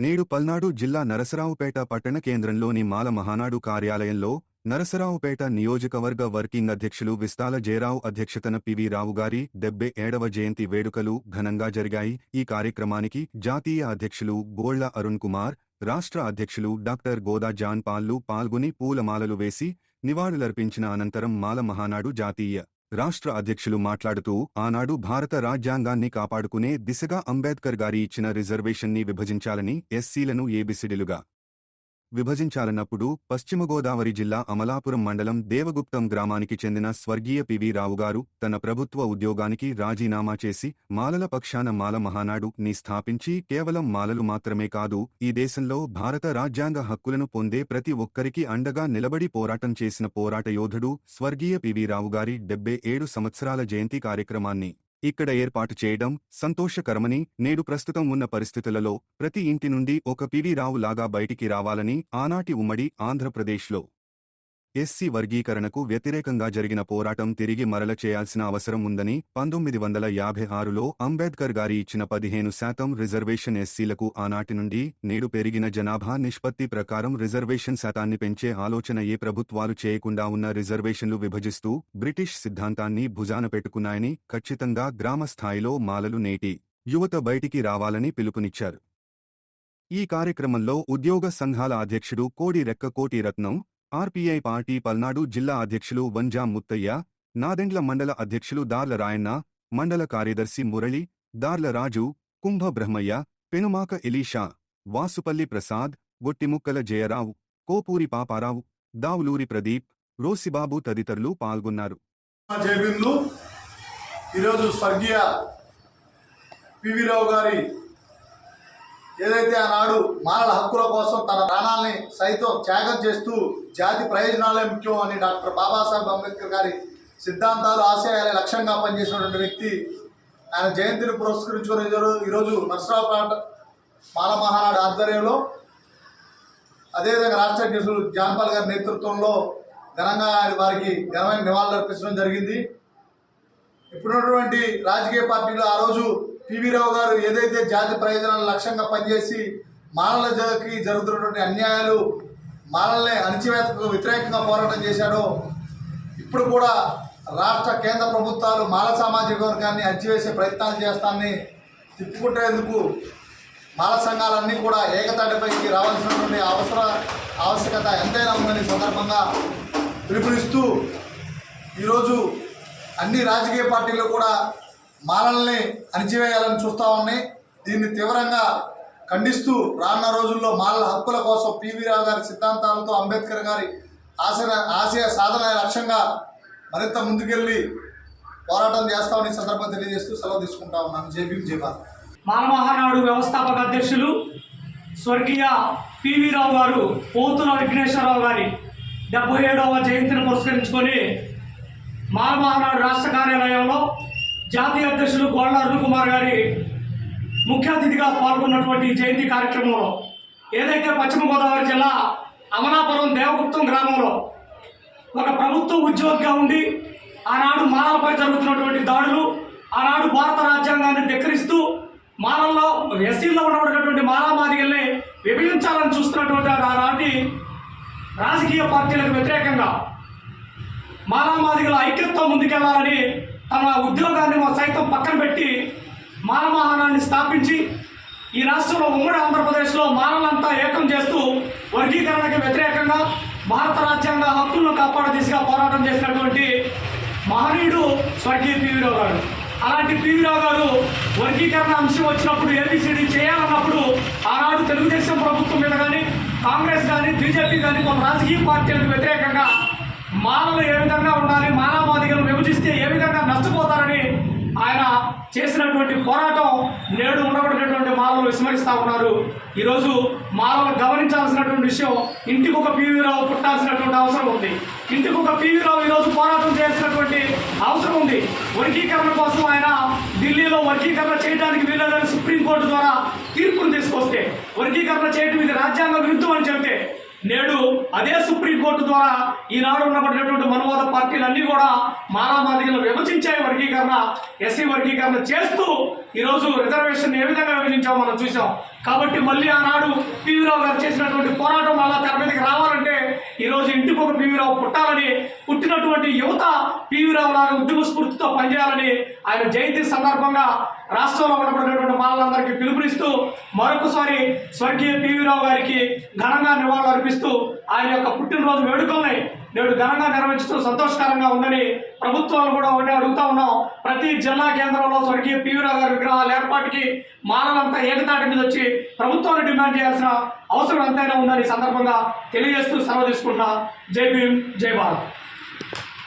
నేడు పల్నాడు జిల్లా నరసరావుపేట పట్టణ కేంద్రంలోని మాల మహానాడు కార్యాలయంలో నరసరావుపేట నియోజకవర్గ వర్కింగ్ అధ్యక్షులు విస్తాల జయరావు అధ్యక్షతన పివి రావు గారి 77వ జయంతి వేడుకలు ఘనంగా జరిగాయి. ఈ కార్యక్రమానికి జాతీయ అధ్యక్షులు గోళ్ల అరుణ్ కుమార్, రాష్ట్ర అధ్యక్షులు డాక్టర్ గోదా జాన్ పాల్లు పాల్గొని పూలమాలలు వేసి నివాళులర్పించిన అనంతరం మాల మహానాడు జాతీయ, రాష్ట్ర అధ్యక్షులు మాట్లాడుతూ ఆనాడు భారత రాజ్యాంగాన్ని కాపాడుకునే దిశగా అంబేద్కర్ గారి ఇచ్చిన రిజర్వేషన్ని విభజించాలని, ఎస్సీలను ఏబిసిడిలుగా విభజించాలన్నప్పుడు పశ్చిమ గోదావరి జిల్లా అమలాపురం మండలం దేవగుప్తం గ్రామానికి చెందిన స్వర్గీయ పివి రావుగారు తన ప్రభుత్వ ఉద్యోగానికి రాజీనామా చేసి మాలల పక్షాన మాల మహానాడు ని స్థాపించి కేవలం మాలలు మాత్రమే కాదు, ఈ దేశంలో భారత రాజ్యాంగ హక్కులను పొందే ప్రతి ఒక్కరికి అండగా నిలబడి పోరాటం చేసిన పోరాట యోధుడు స్వర్గీయ పివి రావుగారి 77 సంవత్సరాల జయంతి కార్యక్రమాన్ని ఇక్కడ ఏర్పాటు చేయడం సంతోషకరమని, నేడు ప్రస్తుతం ఉన్న పరిస్థితులలో ప్రతి ఇంటి నుండి ఒక పివి రావు లాగా బయటికి రావాలని, ఆనాటి ఉమ్మడి ఆంధ్రప్రదేశ్లో ఎస్సీ వర్గీకరణకు వ్యతిరేకంగా జరిగిన పోరాటం తిరిగి మరల చేయాల్సిన అవసరం ఉందని 1956లో అంబేద్కర్ గారి ఇచ్చిన 15% రిజర్వేషన్ ఎస్సీలకు ఆనాటి నుండి నేడు పెరిగిన జనాభా నిష్పత్తి ప్రకారం రిజర్వేషన్ శాతాన్ని పెంచే ఆలోచన ఏ ప్రభుత్వాలు చేయకుండా ఉన్న రిజర్వేషన్లు విభజిస్తూ బ్రిటిష్ సిద్ధాంతాన్ని భుజాన పెట్టుకున్నాయని, ఖచ్చితంగా గ్రామ స్థాయిలో మాలలు నేటి యువత బయటికి రావాలని పిలుపునిచ్చారు. ఈ కార్యక్రమంలో ఉద్యోగ సంఘాల అధ్యక్షుడు కోడి రెక్క కోటి రత్నం, ఆర్పీఐ పార్టీ పల్నాడు జిల్లా అధ్యక్షులు వంజా ముత్తయ్య, నాదెండ్ల మండల అధ్యక్షులు దార్ల రాయన్న, మండల కార్యదర్శి మురళి, దార్ల రాజు, కుంభ బ్రహ్మయ్య, పెనుమాక ఎలీషా, వాసుపల్లి ప్రసాద్, గొట్టిముక్కల జయరావు, కోపూరి పాపారావు, దావులూరి ప్రదీప్, రోసిబాబు తదితరులు పాల్గొన్నారు. ఈరోజు స్వర్గీయ పివి రావు గారి ఏదైతే ఆనాడు మానవ హక్కుల కోసం తన ప్రాణాలని సైతం త్యాగం చేస్తూ జాతి ప్రయోజనాలే ముఖ్యం అని డాక్టర్ బాబాసాహెబ్ అంబేద్కర్ గారి సిద్ధాంతాలు, ఆశయాలే లక్ష్యంగా పనిచేసినటువంటి వ్యక్తి. ఆయన జయంతిని పురస్కరించుకుని ఈరోజు నరసరావుపేట మాల మహానాడు ఆధ్వర్యంలో, అదేవిధంగా రాష్ట్ర అధ్యక్షులు జాన్పాల్ గారి నేతృత్వంలో ఘనంగా వారికి ఘనమైన నివాళులు అర్పించడం జరిగింది. ఇప్పుడున్నటువంటి రాజకీయ పార్టీలు ఆ రోజు పివి రావు గారు ఏదైతే జాతి ప్రయోజనాల లక్ష్యంగా పనిచేసి మాలలకి జరుగుతున్నటువంటి అన్యాయాలు, మాలల్ని అణచివేతకు వ్యతిరేకంగా పోరాటం చేశాడో, ఇప్పుడు కూడా రాష్ట్ర కేంద్ర ప్రభుత్వాలు మాల సామాజిక వర్గాన్ని అణచివేసే ప్రయత్నాలు చేస్తానని తిప్పుకుంటేందుకు మాల సంఘాలన్నీ కూడా ఏకతాటిపైకి రావాల్సినటువంటి ఆవశ్యకత ఎంతైనా ఉందని సందర్భంగా పిలుపునిస్తూ ఈరోజు అన్ని రాజకీయ పార్టీలు కూడా మాలల్ని అణిచివేయాలని చూస్తూ ఉన్నాయి. దీన్ని తీవ్రంగా ఖండిస్తూ రానున్న రోజుల్లో మాలల హక్కుల కోసం పివి రావు గారి సిద్ధాంతాలతో అంబేద్కర్ గారి ఆశయ సాధన లక్ష్యంగా మరింత ముందుకెళ్ళి పోరాటం చేస్తామని సందర్భం తెలియజేస్తూ సెలవు తీసుకుంటా ఉన్నాను. జై భీమ్, జై భారత్. మాల మహానాడు వ్యవస్థాపక అధ్యక్షులు స్వర్గీయ పివి రావు గారు పోతుల విఘ్నేశ్వరరావు గారి 77వ జయంతిని పురస్కరించుకొని మాల మహానాడు రాష్ట్ర కార్యాలయంలో జాతీయ అధ్యక్షులు గోళ్ల అరుణ్ కుమార్ గారి ముఖ్య అతిథిగా పాల్గొన్నటువంటి జయంతి కార్యక్రమంలో ఏదైతే పశ్చిమ గోదావరి జిల్లా అమలాపురం దేవగుప్తం గ్రామంలో ఒక ప్రభుత్వ ఉద్యోగిగా ఉండి ఆనాడు మాలలపై జరుగుతున్నటువంటి దాడులు, ఆనాడు భారత రాజ్యాంగాన్ని ధిక్కరిస్తూ మాలల్లో ఎస్సీల్లో ఉండబడినటువంటి మాలామాదిగల్ని విభజించాలని చూస్తున్నటువంటి ఆనాటి రాజకీయ పార్టీలకు వ్యతిరేకంగా మాలామాదిగల ఐక్యతతో ముందుకెళ్లాలని తమ ఉద్యోగాన్ని సైతం పక్కన పెట్టి మాల మహానాన్ని స్థాపించి ఈ రాష్ట్రంలో ఉమ్మడి ఆంధ్రప్రదేశ్లో మాలలంతా ఏకం చేస్తూ వర్గీకరణకు వ్యతిరేకంగా భారత రాజ్యాంగ హక్కులను కాపాడే దిశగా పోరాటం చేసినటువంటి మహనీయుడు స్వర్గీయ పివి రావు గారు. అలాంటి పివి రావు గారు వర్గీకరణ అంశం వచ్చినప్పుడు ఏబిసిడి చేయాలన్నప్పుడు ఆనాడు తెలుగుదేశం ప్రభుత్వం మీద కానీ, కాంగ్రెస్ కానీ, బీజేపీ కానీ కొన్ని రాజకీయ పార్టీలకు వ్యతిరేకంగా మాలలు ఏ విధంగా ఉండాలి, మానవాధికారులు విభజిస్తే ఏ విధంగా నష్టపోతారని ఆయన చేసినటువంటి పోరాటం నేడు ఉండబడినటువంటి మాలలు విస్మరిస్తూ ఉన్నారు. ఈరోజు మాలలు గమనించాల్సినటువంటి విషయం, ఇంటికి ఒక పివి రావు పుట్టాల్సినటువంటి అవసరం ఉంది. ఇంటికి ఒక పివి రావు ఈరోజు పోరాటం చేయాల్సినటువంటి అవసరం ఉంది. వర్గీకరణ కోసం ఆయన ఢిల్లీలో వర్గీకరణ చేయడానికి వీళ్ళని సుప్రీంకోర్టు ద్వారా తీర్పును తీసుకొస్తే, వర్గీకరణ చేయడం ఇది రాజ్యాంగ విరుద్ధం అని చెబితే నేడు అదే సుప్రీంకోర్టు ద్వారా ఈనాడు ఉన్నటువంటి మనవాద పార్టీలన్నీ కూడా మాలామాదిగలను విభజించే వర్గీకరణ, ఎస్సీ వర్గీకరణ చేస్తూ ఈరోజు రిజర్వేషన్ ఏ విధంగా విభజించామో మనం చూసాం. కాబట్టి మళ్ళీ ఆనాడు పివి రావు గారు చేసినటువంటి పోరాటం మళ్ళా తెర మీదకి రావాలంటే ఈరోజు ఇంటికొక పివి రావు పుట్టాలని, పుట్టినటువంటి యువత పివి రావు లాగా ఉద్యమ స్ఫూర్తితో పనిచేయాలని ఆయన జయంతి సందర్భంగా రాష్ట్రంలో ఉన్నటువంటి మాలలందరికీ పిలుపునిస్తూ మరొకసారి స్వర్గీయ పివి రావు గారికి ఘనంగా నివాళులు అర్పిస్తూ ఆయన యొక్క పుట్టినరోజు వేడుకల్ని నేడు ఘనంగా నిర్వహిస్తూ సంతోషకరంగా ఉందని ప్రభుత్వాలు కూడా ఒకటే అడుగుతా ఉన్నాం. ప్రతి జిల్లా కేంద్రంలో స్వర్గీయ పివి రావు గారి విగ్రహాల ఏర్పాటుకి మానలంతా ఏకతాటి మీద వచ్చి ప్రభుత్వాన్ని డిమాండ్ చేయాల్సిన అవసరం ఎంతైనా ఉందని సందర్భంగా తెలియజేస్తూ సెలవు తీసుకుంటున్నా. జై భీమ్, జై భారత్.